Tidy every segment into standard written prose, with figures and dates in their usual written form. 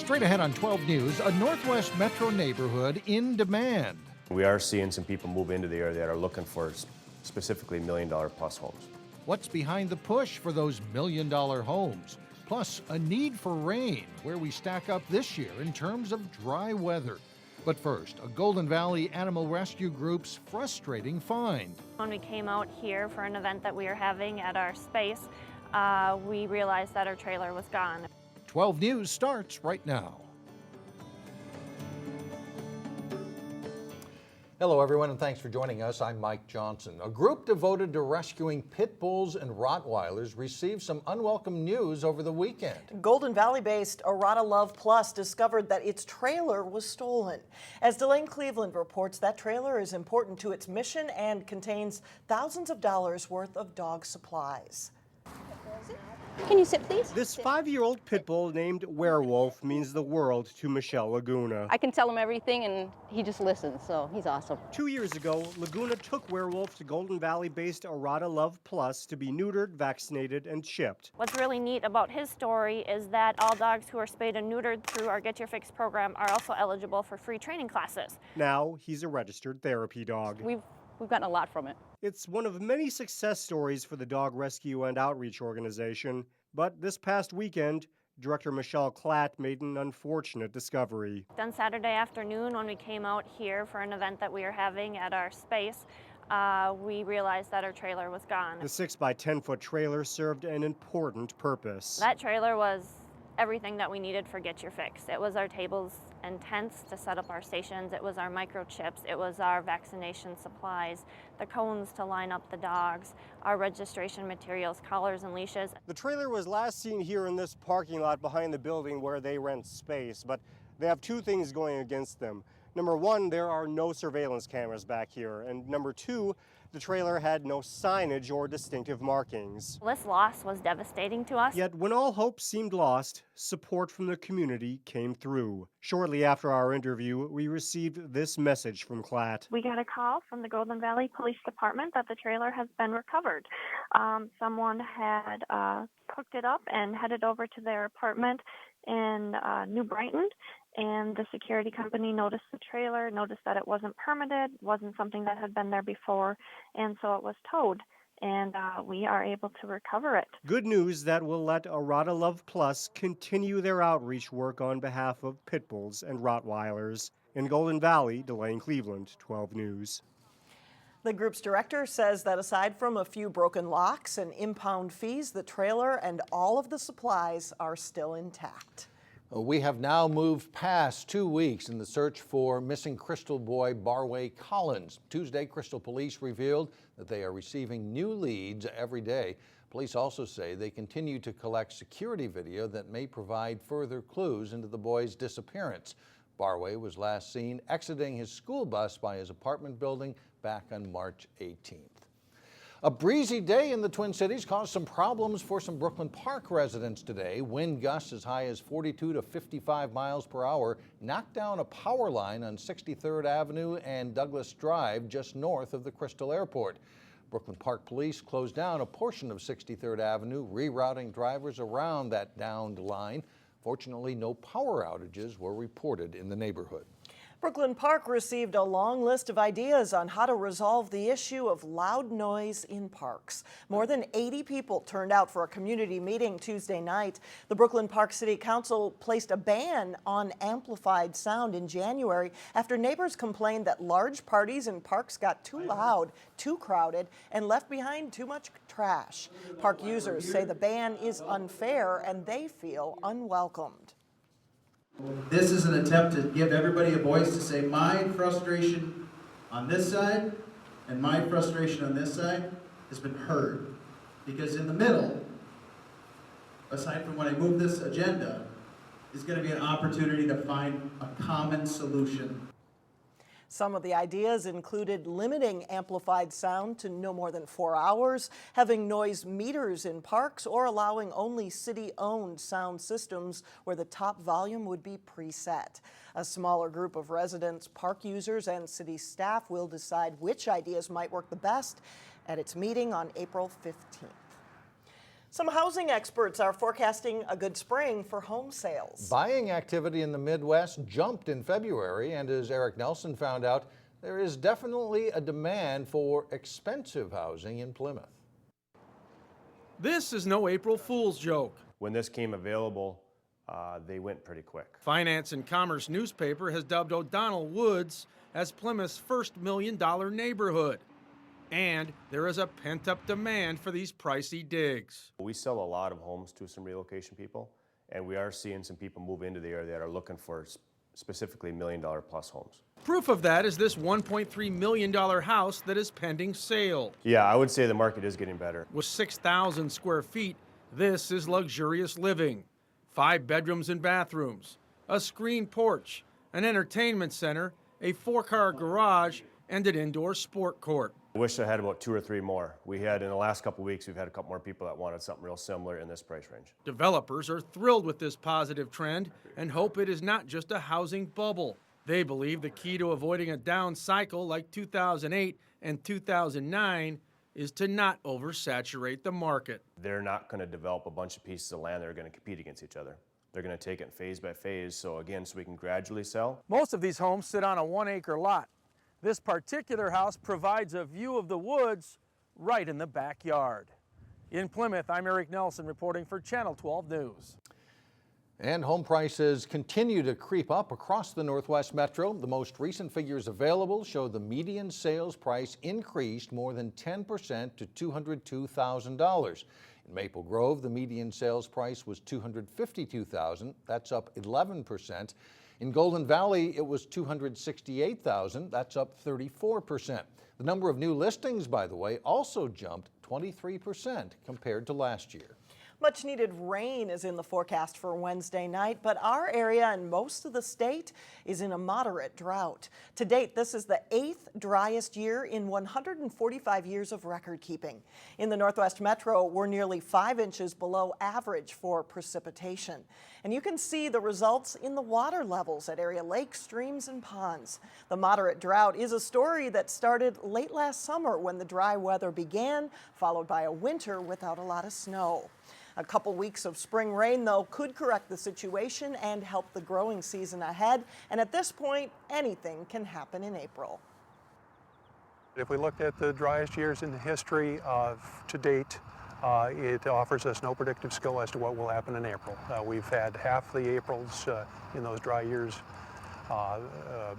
Straight ahead on 12 News, a Northwest Metro neighborhood in demand. We are seeing some people move into the area that are looking for specifically $1 million plus homes. What's behind the push for those $1 million homes? Plus, a need for rain, where we stack up this year in terms of dry weather. But first, a Golden Valley Animal Rescue Group's frustrating find. When we came out here for an event that we are having at our space, we realized that our trailer was gone. 12 News starts right now. Hello, everyone, and thanks for joining us. I'm Mike Johnson. A group devoted to rescuing pit bulls and Rottweilers received some unwelcome news over the weekend. Golden Valley-based Rotta Love Plus discovered that its trailer was stolen. As Delane Cleveland reports, that trailer is important to its mission and contains thousands of dollars worth of dog supplies. Can you sit, please? This 5-year-old pit bull named Werewolf means the world to Michelle Laguna. I can tell him everything and he just listens, so he's awesome. 2 years ago, Laguna took Werewolf to Golden Valley-based Rotta Love Plus to be neutered, vaccinated, and chipped. What's really neat about his story is that all dogs who are spayed and neutered through our Get Your Fix program are also eligible for free training classes. Now he's a registered therapy dog. We've gotten a lot from it. It's one of many success stories for the Dog Rescue and Outreach organization, but this past weekend, Director Michelle Klatt made an unfortunate discovery. On Saturday afternoon, when we came out here for an event that we are having at our space, we realized that our trailer was gone. The 6x10-foot trailer served an important purpose. That trailer was everything that we needed for Get Your Fix. It was our tables and tents to set up our stations. It was our microchips. It was our vaccination supplies, the cones to line up the dogs, our registration materials, collars and leashes. The trailer was last seen here in this parking lot behind the building where they rent space, but they have two things going against them. Number one, there are no surveillance cameras back here, and number two, the trailer had no signage or distinctive markings. This loss was devastating to us. Yet when all hope seemed lost, support from the community came through. Shortly after our interview, we received this message from Klatt. We got a call from the Golden Valley Police Department that the trailer has been recovered. Someone had hooked it up and headed over to their apartment in New Brighton, and the security company noticed the trailer, noticed that it wasn't permitted, wasn't something that had been there before, and so it was towed, and we are able to recover it. Good news that will let Rotta Love Plus continue their outreach work on behalf of pit bulls and Rottweilers. In Golden Valley, Delane Cleveland, 12 News. The group's director says that aside from a few broken locks and impound fees, the trailer and all of the supplies are still intact. We have now moved past 2 weeks in the search for missing Crystal boy Barway Collins. Tuesday, Crystal police revealed that they are receiving new leads every day. Police also say they continue to collect security video that may provide further clues into the boy's disappearance. Barway was last seen exiting his school bus by his apartment building back on March 18th. A breezy day in the Twin Cities caused some problems for some Brooklyn Park residents today. Wind gusts as high as 42 to 55 miles per hour knocked down a power line on 63rd Avenue and Douglas Drive just north of the Crystal Airport. Brooklyn Park Police closed down a portion of 63rd Avenue, rerouting drivers around that downed line. Fortunately, no power outages were reported in the neighborhood. Brooklyn Park received a long list of ideas on how to resolve the issue of loud noise in parks. More than 80 people turned out for a community meeting Tuesday night. The Brooklyn Park City Council placed a ban on amplified sound in January after neighbors complained that large parties in parks got too loud, too crowded, and left behind too much trash. Park users say the ban is unfair and they feel unwelcomed. This is an attempt to give everybody a voice to say my frustration on this side and my frustration on this side has been heard. Because in the middle, aside from when I move this agenda, is going to be an opportunity to find a common solution. Some of the ideas included limiting amplified sound to no more than 4 hours, having noise meters in parks, or allowing only city-owned sound systems where the top volume would be preset. A smaller group of residents, park users, and city staff will decide which ideas might work the best at its meeting on April 15th. Some housing experts are forecasting a good spring for home sales. Buying activity in the Midwest jumped in February, and as Eric Nelson found out, there is definitely a demand for expensive housing in Plymouth. This is no April Fool's joke. When this came available, they went pretty quick. Finance and Commerce newspaper has dubbed O'Donnell Woods as Plymouth's first $1 million neighborhood. And there is a pent-up demand for these pricey digs. We sell a lot of homes to some relocation people, and we are seeing some people move into the area that are looking for specifically $1 million plus homes. Proof of that is this $1.3 million house that is pending sale. Yeah, I would say the market is getting better. With 6,000 square feet, this is luxurious living. 5 bedrooms and bathrooms, a screened porch, an entertainment center, a 4-car garage, and an indoor sport court. I wish I had about 2 or 3 more. We had, in the last couple of weeks, we've had a couple more people that wanted something real similar in this price range. Developers are thrilled with this positive trend and hope it is not just a housing bubble. They believe the key to avoiding a down cycle like 2008 and 2009 is to not oversaturate the market. They're not going to develop a bunch of pieces of land that are going to compete against each other. They're going to take it phase by phase, so we can gradually sell. Most of these homes sit on a 1-acre lot. This particular house provides a view of the woods right in the backyard. In Plymouth, I'm Eric Nelson reporting for Channel 12 News. And home prices continue to creep up across the Northwest Metro. The most recent figures available show the median sales price increased more than 10% to $202,000. In Maple Grove, the median sales price was $252,000. That's up 11%. In Golden Valley, it was $268,000. That's up 34%. The number of new listings, by the way, also jumped 23% compared to last year. Much needed rain is in the forecast for Wednesday night, but our area and most of the state is in a moderate drought. To date, this is the 8th driest year in 145 years of record keeping. In the Northwest Metro, we're nearly 5 inches below average for precipitation. And you can see the results in the water levels at area lakes, streams, and ponds. The moderate drought is a story that started late last summer when the dry weather began, followed by a winter without a lot of snow. A couple weeks of spring rain, though, could correct the situation and help the growing season ahead. And at this point, anything can happen in April. If we looked at the driest years in history to date, it offers us no predictive skill as to what will happen in April. We've had half the Aprils in those dry years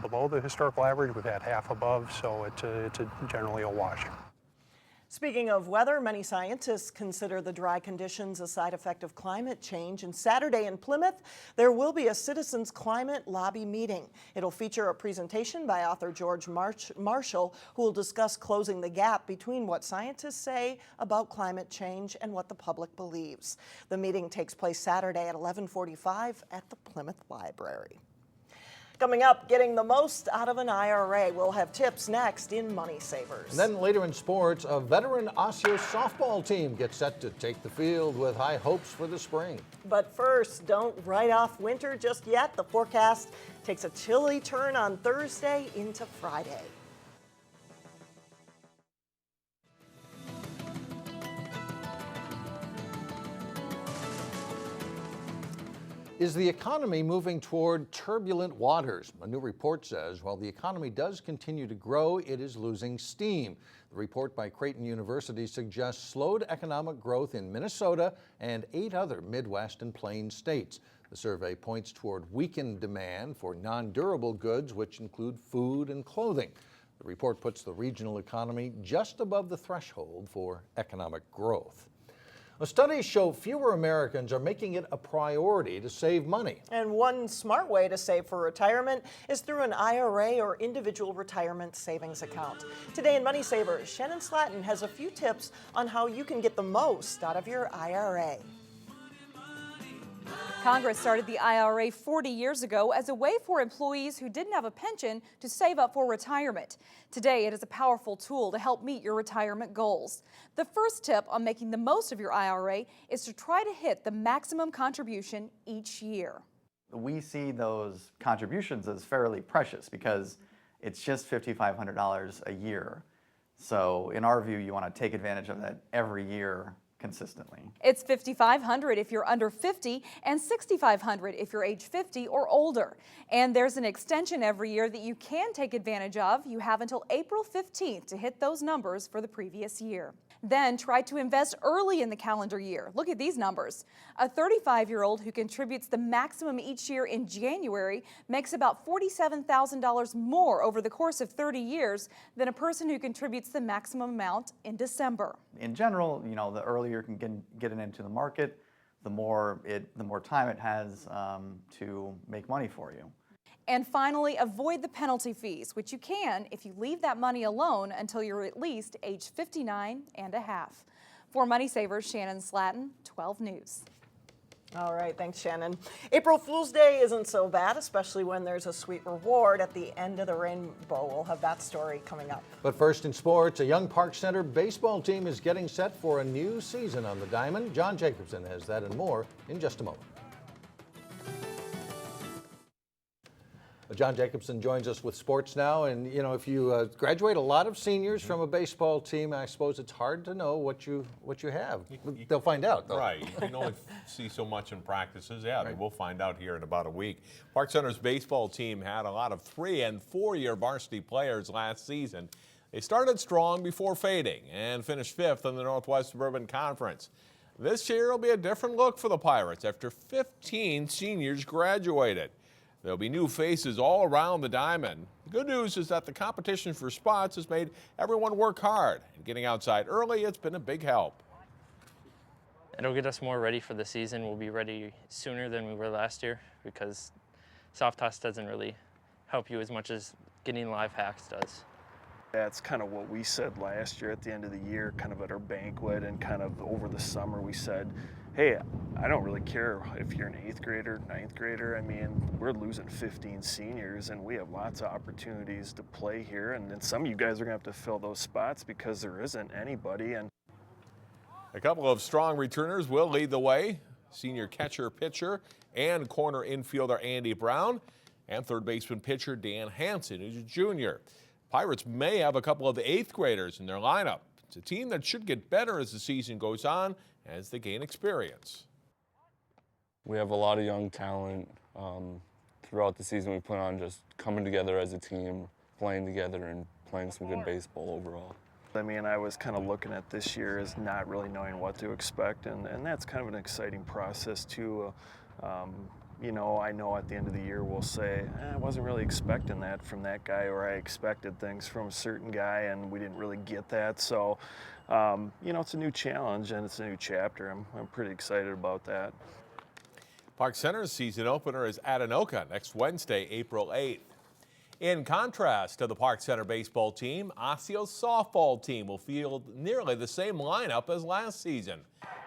below the historical average. We've had half above, so it's generally a wash. Speaking of weather, many scientists consider the dry conditions a side effect of climate change. And Saturday in Plymouth, there will be a Citizens Climate Lobby meeting. It'll feature a presentation by author George Marshall, who will discuss closing the gap between what scientists say about climate change and what the public believes. The meeting takes place Saturday at 11:45 at the Plymouth Library. Coming up, getting the most out of an IRA. We'll have tips next in Money Savers. And then later in sports, a veteran Osseo Softball team gets set to take the field with high hopes for the spring. But first, don't write off winter just yet. The forecast takes a chilly turn on Thursday into Friday. Is the economy moving toward turbulent waters? A new report says while the economy does continue to grow, it is losing steam. The report by Creighton University suggests slowed economic growth in Minnesota and 8 other Midwest and Plains states. The survey points toward weakened demand for non-durable goods, which include food and clothing. The report puts the regional economy just above the threshold for economic growth. Studies show fewer Americans are making it a priority to save money. And one smart way to save for retirement is through an IRA or individual retirement savings account. Today in Money Savers, Shannon Slatton has a few tips on how you can get the most out of your IRA. Congress started the IRA 40 years ago as a way for employees who didn't have a pension to save up for retirement. Today, it is a powerful tool to help meet your retirement goals. The first tip on making the most of your IRA is to try to hit the maximum contribution each year. We see those contributions as fairly precious because it's just $5,500 a year. So in our view, you want to take advantage of that every year consistently. It's $5,500 if you're under 50 and $6,500 if you're age 50 or older. And there's an extension every year that you can take advantage of. You have until April 15th to hit those numbers for the previous year. Then try to invest early in the calendar year. Look at these numbers. A 35-year-old who contributes the maximum each year in January makes about $47,000 more over the course of 30 years than a person who contributes the maximum amount in December. In general, you know, the earlier you can get it into the market, the more time it has to make money for you. And finally, avoid the penalty fees, which you can if you leave that money alone until you're at least age 59 and a half. For Money Savers, Shannon Slatton, 12 News. All right, thanks, Shannon. April Fool's Day isn't so bad, especially when there's a sweet reward at the end of the rainbow. We'll have that story coming up. But first in sports, a young Park Center baseball team is getting set for a new season on the diamond. John Jacobson has that and more in just a moment. John Jacobson joins us with sports now, and you know, if you graduate a lot of seniors from a baseball team, I suppose it's hard to know what you have. They'll find out, though. Right, you can only see so much in practices. Yeah, right. We'll find out here in about a week. Park Center's baseball team had a lot of 3- and 4-year varsity players last season. They started strong before fading and finished 5th in the Northwest Suburban Conference. This year will be a different look for the Pirates after 15 seniors graduated. There'll be new faces all around the diamond. The good news is that the competition for spots has made everyone work hard. And getting outside early, it's been a big help. It'll get us more ready for the season. We'll be ready sooner than we were last year because soft toss doesn't really help you as much as getting live hacks does. That's kind of what we said last year at the end of the year, kind of at our banquet and kind of over the summer. We said, hey, I don't really care if you're an 8th grader, 9th grader. I mean, we're losing 15 seniors and we have lots of opportunities to play here. And then some of you guys are gonna have to fill those spots because there isn't anybody. And a couple of strong returners will lead the way. Senior catcher, pitcher, and corner infielder Andy Brown, and third baseman pitcher Dan Hansen, who's a junior. Pirates may have a couple of the 8th graders in their lineup. It's a team that should get better as the season goes on, as they gain experience. We have a lot of young talent. Throughout the season, we plan on just coming together as a team, playing together, and playing some good baseball overall. I mean, I was kind of looking at this year as not really knowing what to expect, and that's kind of an exciting process too. You know, I know at the end of the year we'll say, I wasn't really expecting that from that guy, or I expected things from a certain guy and we didn't really get that. So, you know, it's a new challenge and it's a new chapter. I'm pretty excited about that. Park Center's season opener is at Anoka next Wednesday, April 8th. In contrast to the Park Center baseball team, Osseo Softball team will field nearly the same lineup as last season.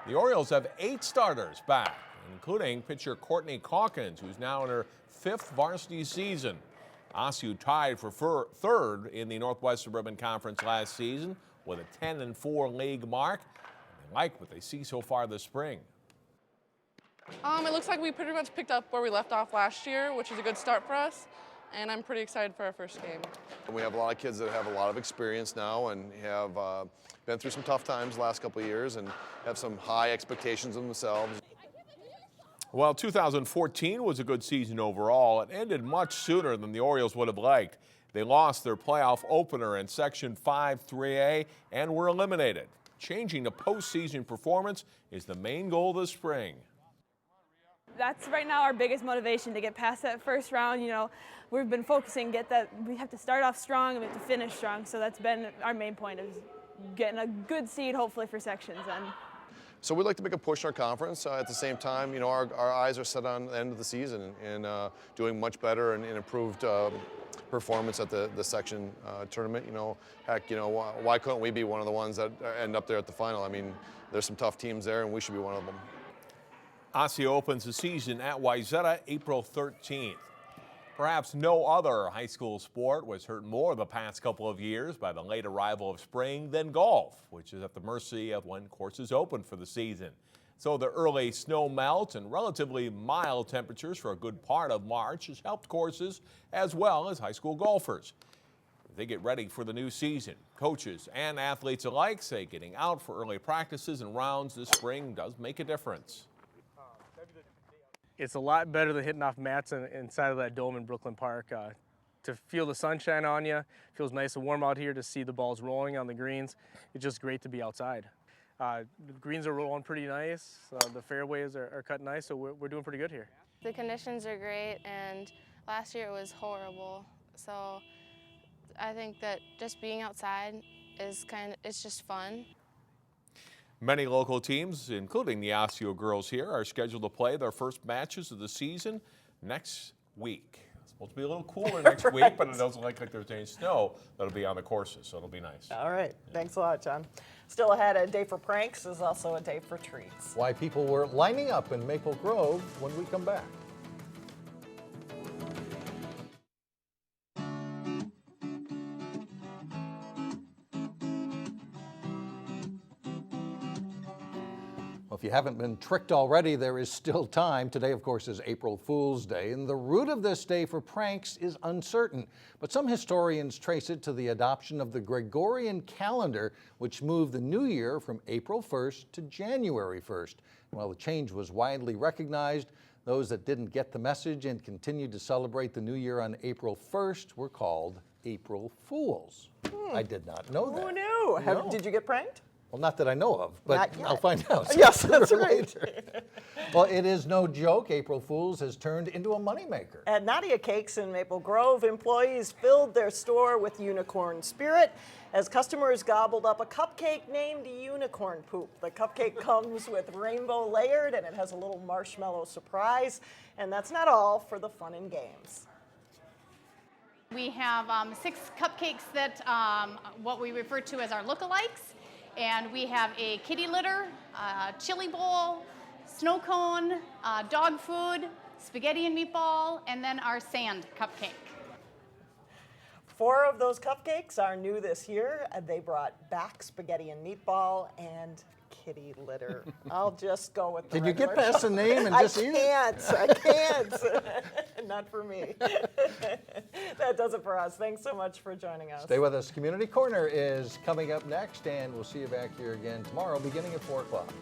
The Orioles have 8 starters back, including pitcher Courtney Calkins, who's now in her 5th varsity season. Osseo tied for 3rd in the Northwest Suburban Conference last season with a 10-4 league mark. They like what they see so far this spring. It looks like we pretty much picked up where we left off last year, which is a good start for us, and I'm pretty excited for our first game. We have a lot of kids that have a lot of experience now and have been through some tough times the last couple of years and have some high expectations of themselves. Well, 2014 was a good season overall. It ended much sooner than the Orioles would have liked. They lost their playoff opener in Section 5 3A and were eliminated. Changing the postseason performance is the main goal this spring. That's right now our biggest motivation, to get past that first round. You know, we've been focusing, we have to start off strong and we have to finish strong. So that's been our main point, is getting a good seed hopefully for sections. And so we'd like to make a push in our conference. At the same time, you know, our eyes are set on the end of the season and doing much better and improved performance at the section tournament. You know, heck, you know, why couldn't we be one of the ones that end up there at the final? I mean, there's some tough teams there and we should be one of them. Osseo opens the season at Wayzata April 13th. Perhaps no other high school sport was hurt more the past couple of years by the late arrival of spring than golf, which is at the mercy of when courses open for the season. So the early snow melt and relatively mild temperatures for a good part of March has helped courses as well as high school golfers. they get ready for the new season. Coaches and athletes alike say getting out for early practices and rounds this spring does make a difference. It's a lot better than hitting off mats inside of that dome in Brooklyn Park. To feel the sunshine on you, feels nice and warm out here. To see the balls rolling on the greens, it's just great to be outside. The greens are rolling pretty nice. The fairways are cut nice, so we're doing pretty good here. The conditions are great, and last year it was horrible. So I think that just being outside is it's just fun. Many local teams, including the Osseo girls here, are scheduled to play their first matches of the season next week. It's supposed to be a little cooler next week, but it doesn't look like there's any snow that'll be on the courses, so it'll be nice. All right. Thanks a lot, John. Still ahead, a day for pranks is also a day for treats. Why people were lining up in Maple Grove when we come back. Well, if you haven't been tricked already, there is still time. Today, of course, is April Fool's Day, and the root of this day for pranks is uncertain. But some historians trace it to the adoption of the Gregorian calendar, which moved the new year from April 1st to January 1st. While the change was widely recognized, those that didn't get the message and continued to celebrate the new year on April 1st were called April Fools. I did not know that. Who knew? No. Did you get pranked? Well, not that I know of, but I'll find out. Yes, that's right. Well, it is no joke. April Fools has turned into a moneymaker. At Nadia Cakes in Maple Grove, employees filled their store with unicorn spirit as customers gobbled up a cupcake named Unicorn Poop. The cupcake comes with rainbow layered and it has a little marshmallow surprise. And that's not all for the fun and games. We have 6 cupcakes that what we refer to as our lookalikes. And we have a kitty litter, chili bowl, snow cone, dog food, spaghetti and meatball, and then our sand cupcake. 4 of those cupcakes are new this year. They brought back spaghetti and meatball and kitty litter. I'll just go with the Did you get regular past the name and just eat it? I can't. Not for me. That does it for us. Thanks so much for joining us. Stay with us. Community Corner is coming up next, and we'll see you back here again tomorrow beginning at 4 o'clock.